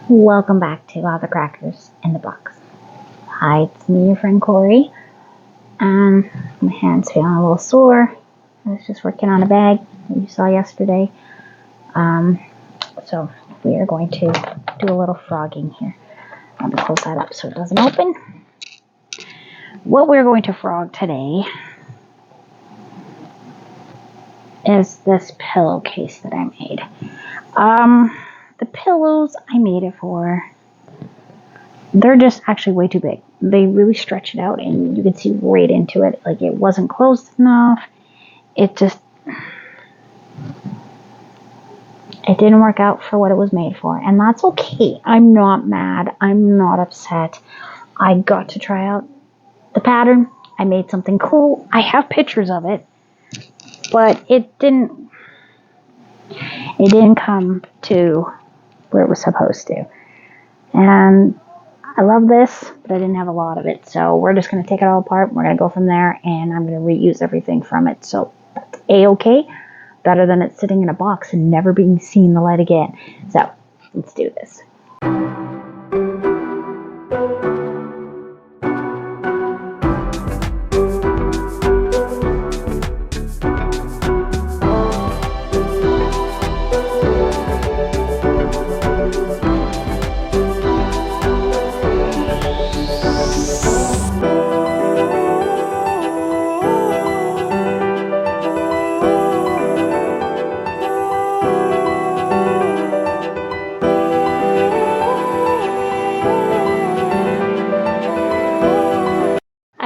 Welcome back to All the Crackers in the Box. Hi, it's me, your friend Corey. My hand's feeling a little sore. I was just working on a bag that you saw yesterday. So we are going to do a little frogging here. I'm going to close that up so it doesn't open. What we're going to frog today is this pillowcase that I made. The pillows I made it for, they're just actually way too big. They really stretch it out and you can see right into it. Like, it wasn't closed enough. It didn't work out for what it was made for. And that's okay. I'm not mad. I'm not upset. I got to try out the pattern. I made something cool. I have pictures of it. But it didn't come to where it was supposed to. And I love this, but I didn't have a lot of it. So we're just going to take it all apart. We're going to go from there, and I'm going to reuse everything from it. So that's A-okay. Better than it sitting in a box and never being seen the light again. So let's do this.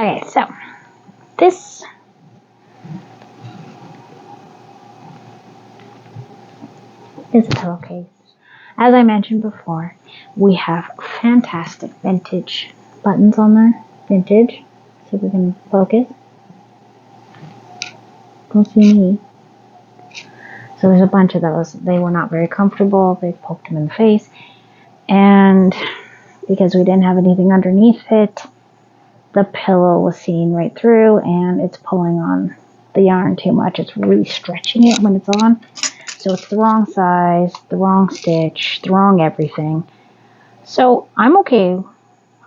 Okay, so this is a pillowcase. As I mentioned before, we have fantastic vintage buttons on there. Vintage. See if we can focus. Don't see me. So there's a bunch of those. They were not very comfortable. They poked him in the face. And because we didn't have anything underneath it, the pillow was seen right through, and it's pulling on the yarn too much. It's really stretching it when it's on. So it's the wrong size, the wrong stitch, the wrong everything. So I'm okay.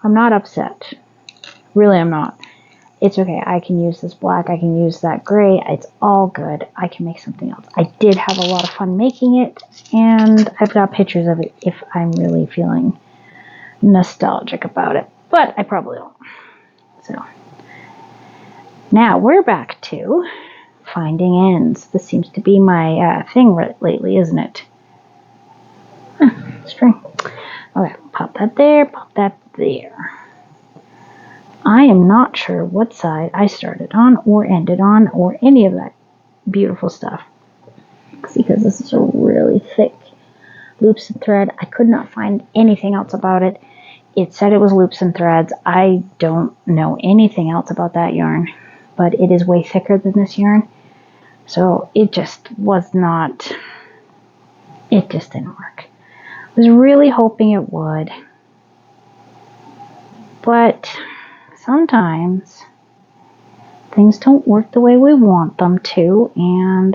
I'm not upset. Really, I'm not. It's okay. I can use this black. I can use that gray. It's all good. I can make something else. I did have a lot of fun making it, and I've got pictures of it if I'm really feeling nostalgic about it. But I probably won't. So now we're back to finding ends. This seems to be my thing lately, isn't it? String. Okay, pop that there, pop that there. I am not sure what side I started on or ended on or any of that beautiful stuff. Because this is a really thick loops and thread. I could not find anything else about it. It said it was loops and threads. I don't know anything else about that yarn, but it is way thicker than this yarn. So it just was not, it just didn't work. I was really hoping it would, but sometimes things don't work the way we want them to, and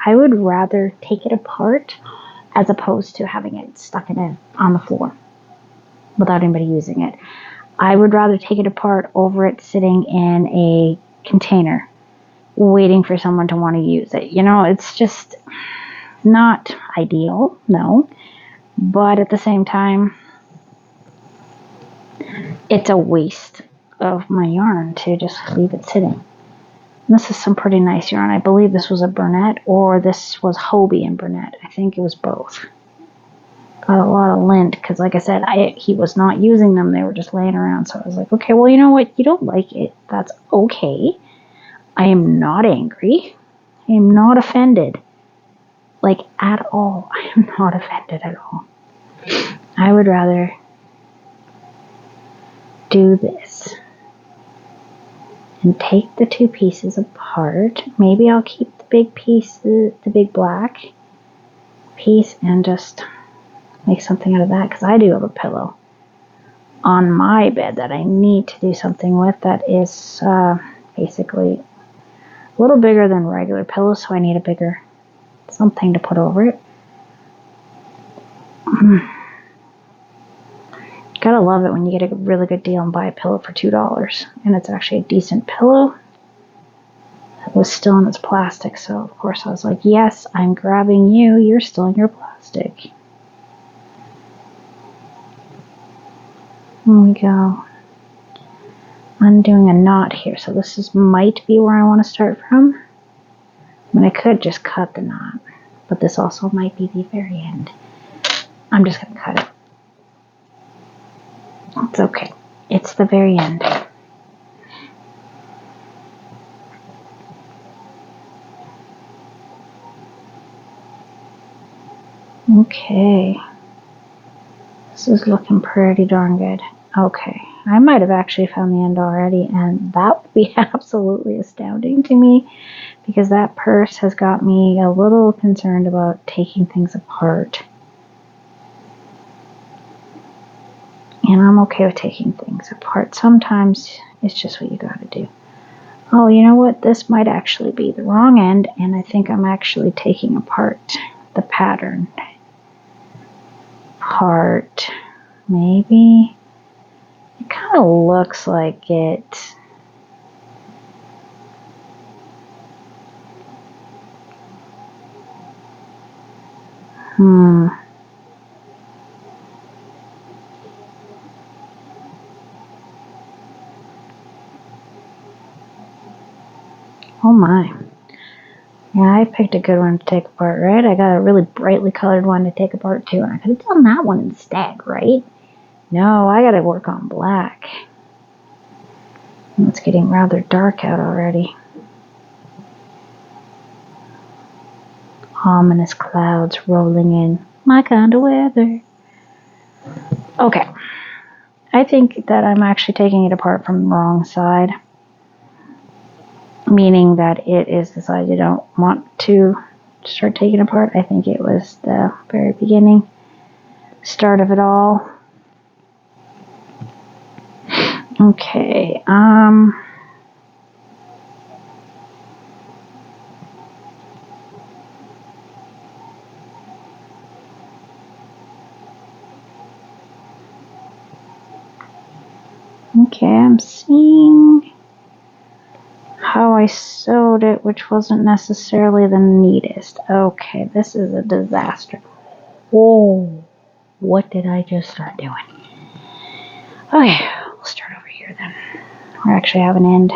I would rather take it apart as opposed to having it stuck on the floor without anybody using it. I would rather take it apart over it sitting in a container waiting for someone to want to use it. You know, it's just not ideal, no, but at the same time, it's a waste of my yarn to just leave it sitting. And this is some pretty nice yarn. I believe this was a Bernat, or this was Hobie and Bernat. I think it was both. Got a lot of lint, because like I said, he was not using them. They were just laying around. So I was like, okay, well, you know what? You don't like it. That's okay. I am not angry. I am not offended. Like, at all. I am not offended at all. I would rather do this and take the two pieces apart. Maybe I'll keep the big pieces, the big black piece, and just make something out of that, because I do have a pillow on my bed that I need to do something with that is basically a little bigger than regular pillows, so I need a bigger something to put over it. Gotta love it when you get a really good deal and buy a pillow for $2 and it's actually a decent pillow. It was still in its plastic, so of course I was like, yes, I'm grabbing you. You're still in your plastic. Here we go. Undoing a knot here, so this might be where I want to start from. I mean, I could just cut the knot, but this also might be the very end. I'm just going to cut it. It's okay. It's the very end. Okay. This is looking pretty darn good. Okay. I might have actually found the end already, and that would be absolutely astounding to me because that purse has got me a little concerned about taking things apart. And I'm okay with taking things apart. Sometimes it's just what you gotta do. Oh, you know what? This might actually be the wrong end, and I think I'm actually taking apart the pattern part. Maybe. It kind of looks like it. Oh my. Yeah, I picked a good one to take apart, right? I got a really brightly colored one to take apart too, and I could have done that one instead, right? No, I gotta work on black. It's getting rather dark out already. Ominous clouds rolling in. My kind of weather. Okay. I think that I'm actually taking it apart from the wrong side. Meaning that it is the side you don't want to start taking apart. I think it was the very beginning. Start of it all. Okay. Okay, I'm seeing how I sewed it, which wasn't necessarily the neatest. Okay, this is a disaster. Whoa, what did I just start doing? Okay, we'll start over here then. We actually have an end.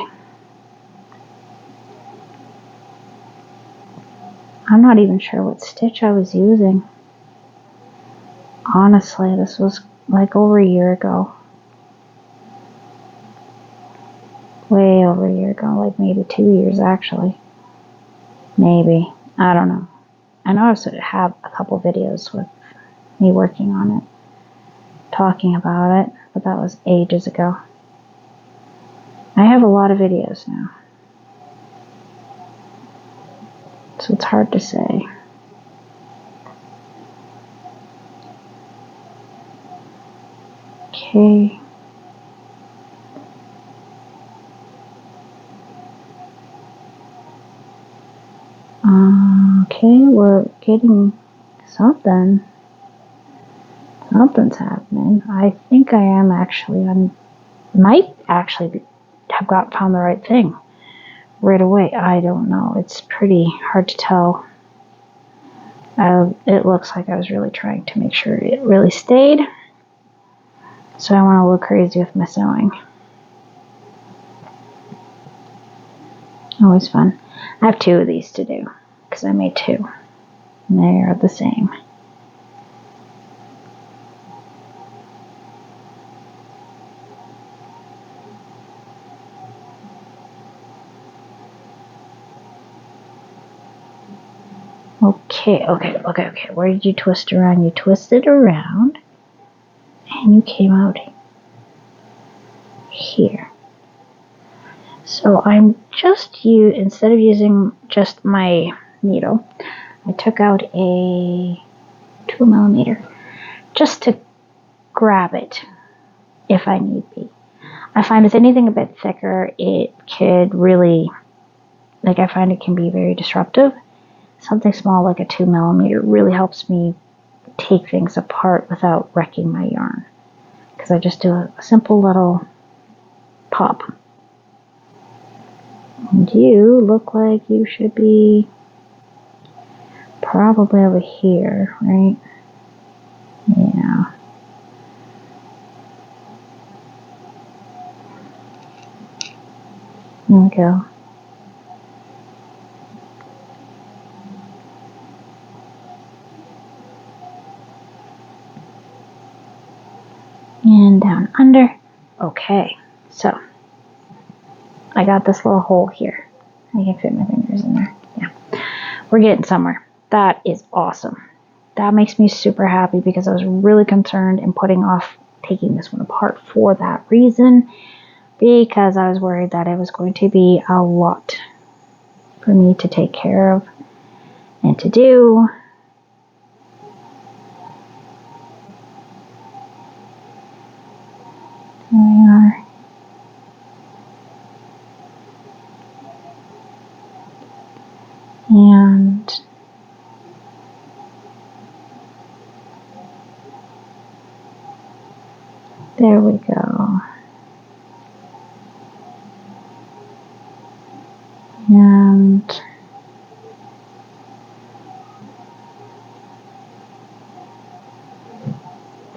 I'm not even sure what stitch I was using. Honestly, this was like over a year ago. Way over a year ago, like maybe 2 years actually. Maybe. I don't know. I know I have a couple videos with me working on it, talking about it, but that was ages ago. I have a lot of videos now, so it's hard to say. Okay. Okay, we're getting something. Something's happening. I think I am actually might actually have found the right thing right away. I don't know. It's pretty hard to tell. It looks like I was really trying to make sure it really stayed. So I want to look crazy with my sewing. Always fun. I have 2 of these to do because I made 2. And they are the same. Okay. Where did you twist around? You twisted around and you came out here. So I'm instead of using just my needle, I took out a 2mm just to grab it if I need be. I find with anything a bit thicker, it could really, I find it can be very disruptive. Something small like a 2mm really helps me take things apart without wrecking my yarn. because I just do a simple little pop. And you look like you should be probably over here, right? Yeah. There we go. And down under. Okay, so I got this little hole here. I can fit my fingers in there. Yeah, we're getting somewhere. That is awesome. That makes me super happy because I was really concerned in putting off taking this one apart for that reason, because I was worried that it was going to be a lot for me to take care of and to do. There we are. And there we go. And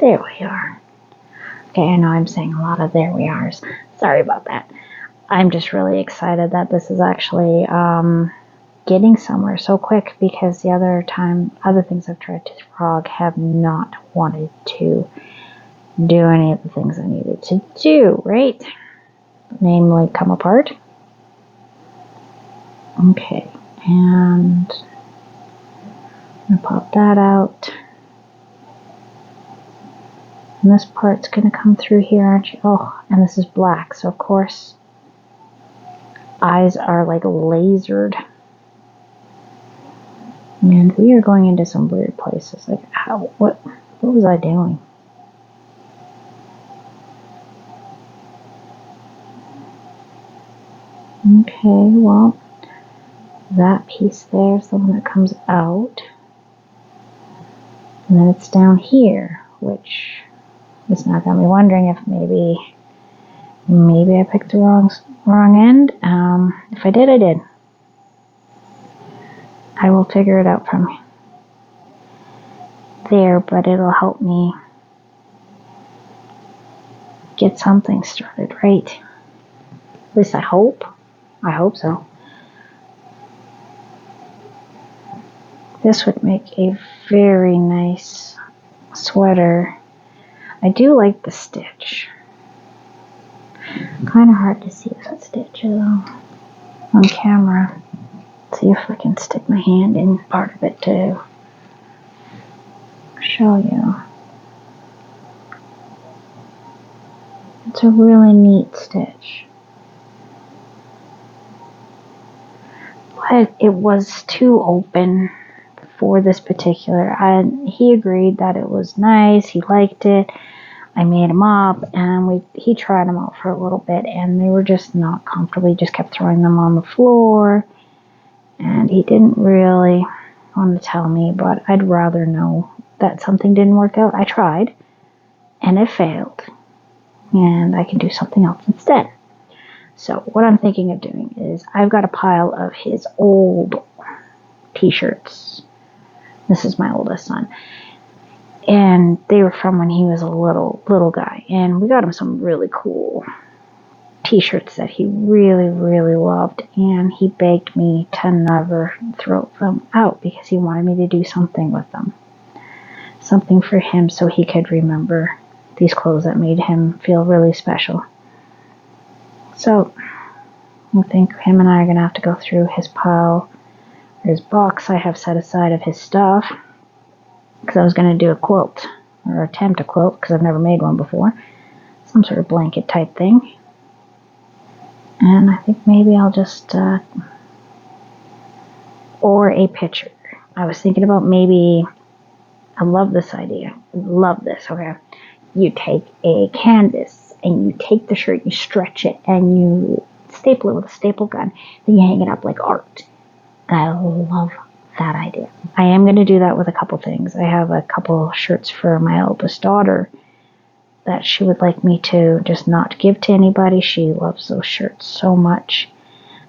there we are. Okay, I know I'm saying a lot of there we are's. Sorry about that. I'm just really excited that this is actually getting somewhere so quick, because the other things I've tried to frog have not wanted to do any of the things I needed to do, right? Namely, come apart. Okay, and I'm going to pop that out. And this part's going to come through here, aren't you? Oh, and this is black, so of course, eyes are like lasered. And we are going into some weird places. Like, what was I doing? Okay, well, that piece there is the one that comes out. And then it's down here, which is now got me wondering if maybe I picked the wrong end. If I did, I did. I will figure it out from there, but it'll help me get something started, right? At least I hope. I hope so. This would make a very nice sweater. I do like the stitch. Kind of hard to see that stitch though on camera. See if I can stick my hand in part of it to show you. It's a really neat stitch. But it was too open for this particular, and he agreed that it was nice, he liked it. I made them up, and he tried them out for a little bit, and they were just not comfortable. He just kept throwing them on the floor, and he didn't really want to tell me, but I'd rather know that something didn't work out. I tried, and it failed, and I can do something else instead. So what I'm thinking of doing is I've got a pile of his old t-shirts. This is my oldest son. And they were from when he was a little guy. And we got him some really cool t-shirts that he really, really loved. And he begged me to never throw them out because he wanted me to do something with them. Something for him so he could remember these clothes that made him feel really special. So I think him and I are going to have to go through his pile, his box I have set aside of his stuff, because I was going to do a quilt, or attempt a quilt, because I've never made one before. Some sort of blanket type thing. And I think maybe I'll just, or a picture. I was thinking about maybe, I love this idea. I love this, okay. You take a canvas, and you take the shirt, you stretch it, and you staple it with a staple gun. Then you hang it up like art. And I love that idea. I am going to do that with a couple things. I have a couple shirts for my eldest daughter that she would like me to just not give to anybody. She loves those shirts so much.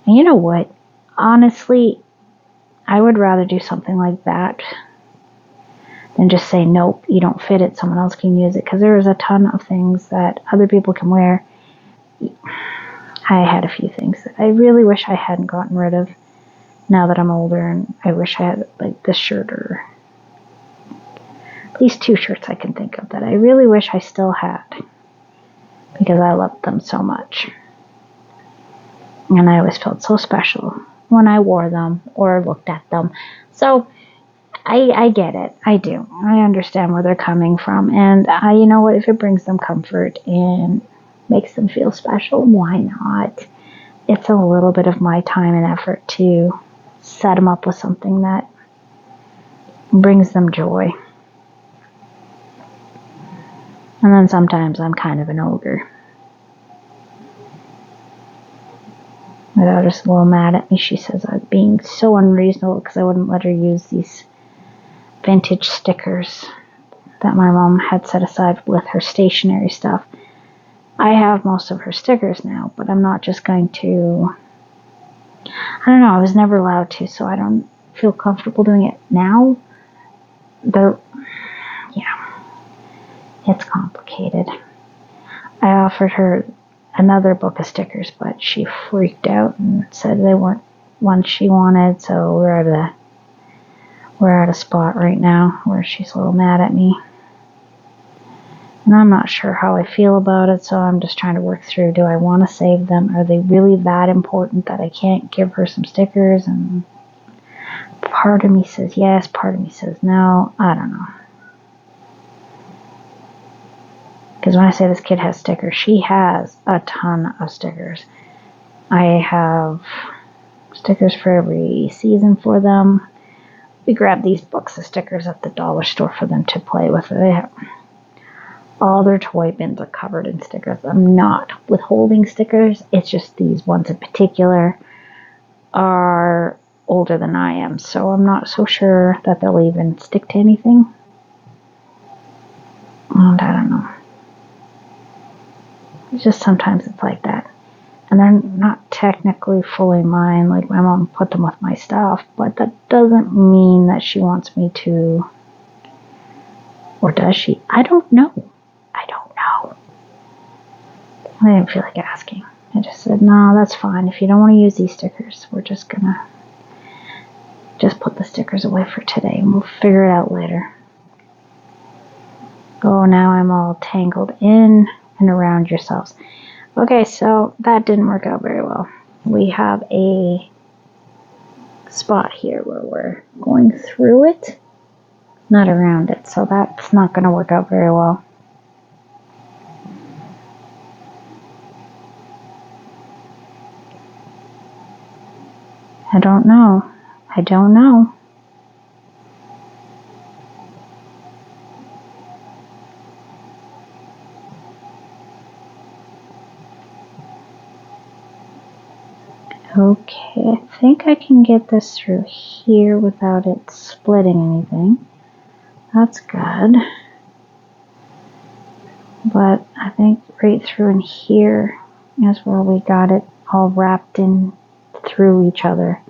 And you know what? Honestly, I would rather do something like that than just say, nope, you don't fit it, someone else can use it. Because there is a ton of things that other people can wear. I had a few things that I really wish I hadn't gotten rid of now that I'm older, and I wish I had like this shirt or at least 2 shirts I can think of that I really wish I still had because I loved them so much. And I always felt so special when I wore them or looked at them. So I get it. I do. I understand where they're coming from. And you know what? If it brings them comfort and makes them feel special, why not? It's a little bit of my time and effort to set them up with something that brings them joy. And then sometimes I'm kind of an ogre. My daughter's a little mad at me. She says I'm being so unreasonable because I wouldn't let her use these vintage stickers that my mom had set aside with her stationery stuff. I have most of her stickers now, but I'm not just going to... I don't know, I was never allowed to, so I don't feel comfortable doing it now. It's complicated. I offered her another book of stickers, but she freaked out and said they weren't ones she wanted, so we're at a spot right now where she's a little mad at me. And I'm not sure how I feel about it, so I'm just trying to work through, do I want to save them? Are they really that important that I can't give her some stickers? And part of me says yes, part of me says no. I don't know. Because when I say this kid has stickers, she has a ton of stickers. I have stickers for every season for them. We grabbed these books of stickers at the dollar store for them to play with. All their toy bins are covered in stickers. I'm not withholding stickers. It's just these ones in particular are older than I am. So I'm not so sure that they'll even stick to anything. And I don't know. It's just sometimes it's like that. And they're not technically fully mine. Like my mom put them with my stuff. But that doesn't mean that she wants me to. Or does she? I don't know. I didn't feel like asking. I just said, no, that's fine. If you don't want to use these stickers, we're just gonna just put the stickers away for today and we'll figure it out later. Oh, now I'm all tangled in and around yourselves. Okay, so that didn't work out very well. We have a spot here where we're going through it, not around it. So that's not going to work out very well. I don't know. Okay, I think I can get this through here without it splitting anything. That's good. But I think right through in here is where we got it all wrapped in through each other.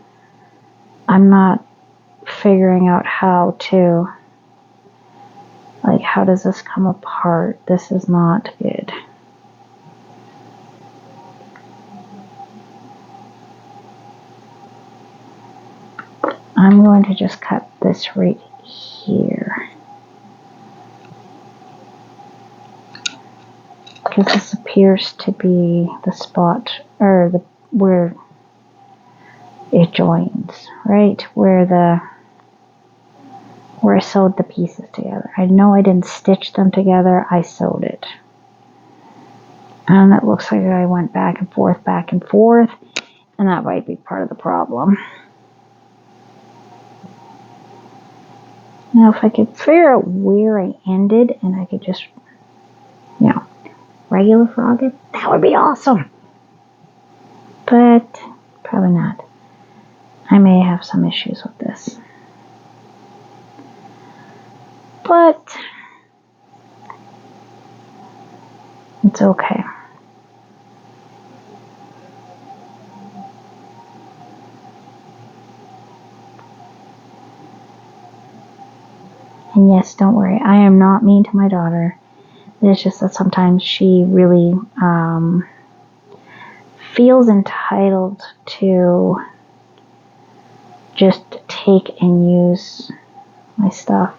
I'm not figuring out how to, like, how does this come apart? This is not good. I'm going to just cut this right here. Because this appears to be the spot, or where it joins, right? Where I sewed the pieces together. I know I didn't stitch them together, I sewed it. And it looks like I went back and forth, and that might be part of the problem. Now if I could figure out where I ended and I could just, regular frog it, that would be awesome. But probably not. I may have some issues with this. But It's okay. And yes, don't worry, I am not mean to my daughter. It's just that sometimes she really feels entitled to just take and use my stuff.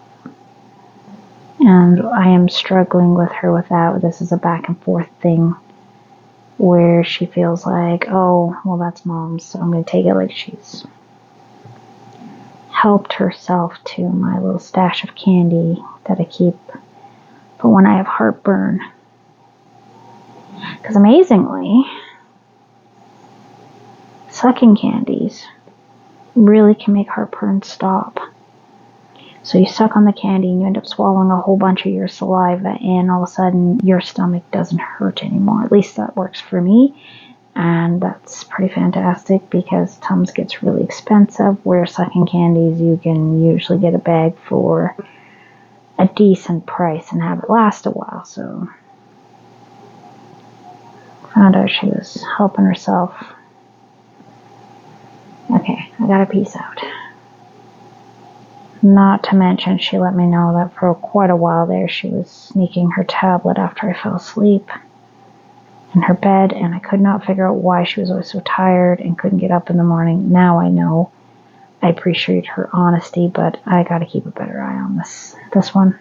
And I am struggling with her with that. This is a back and forth thing where she feels like, oh, well, that's mom's, so I'm going to take it like she's helped herself to my little stash of candy that I keep for when I have heartburn. Because amazingly, sucking candies really can make heartburn stop. So you suck on the candy and you end up swallowing a whole bunch of your saliva, and all of a sudden your stomach doesn't hurt anymore. At least that works for me, and that's pretty fantastic because Tums gets really expensive, where sucking candies you can usually get a bag for a decent price and have it last a while. So found out she was helping herself. Okay, I gotta peace out. Not to mention, she let me know that for quite a while there, she was sneaking her tablet after I fell asleep in her bed, and I could not figure out why she was always so tired and couldn't get up in the morning. Now I know. I appreciate her honesty, but I gotta keep a better eye on this one.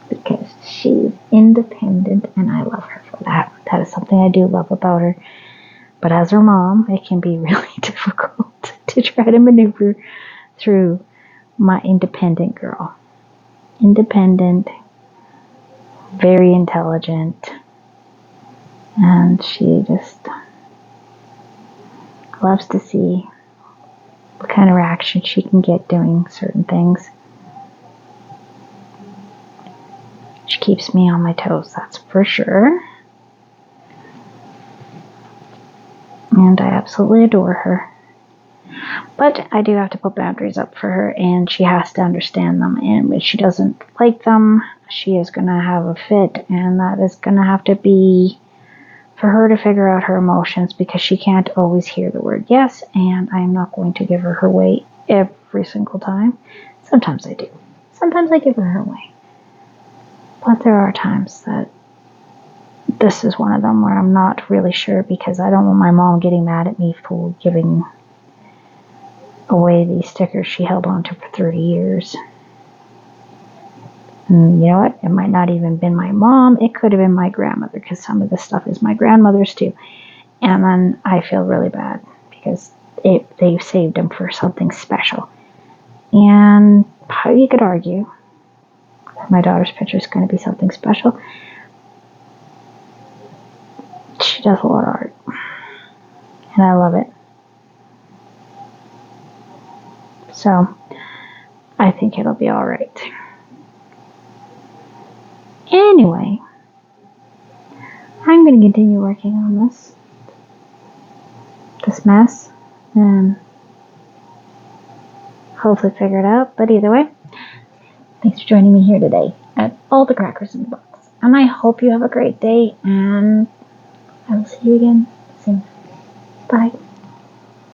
Because she's independent, and I love her for that. That is something I do love about her. But as her mom, it can be really difficult to try to maneuver through my independent girl. Independent, very intelligent, and she just loves to see what kind of reaction she can get doing certain things. She keeps me on my toes, that's for sure. And I absolutely adore her. But I do have to put boundaries up for her, and she has to understand them. And if she doesn't like them, she is going to have a fit, and that is going to have to be for her to figure out her emotions, because she can't always hear the word yes, and I'm not going to give her her way every single time. Sometimes I do. Sometimes I give her her way. But there are times that this is one of them where I'm not really sure, because I don't want my mom getting mad at me for giving away these stickers she held on to for 30 years. And you know what? It might not even been my mom. It could have been my grandmother, because some of this stuff is my grandmother's too. And then I feel really bad because they saved them for something special. And how you could argue that my daughter's picture is going to be something special. She does a lot of art, and I love it. So I think it'll be all right. Anyway, I'm going to continue working on this mess, and hopefully figure it out. But either way, thanks for joining me here today at All the Crackers in the Box. And I hope you have a great day, and I will see you again soon. Bye.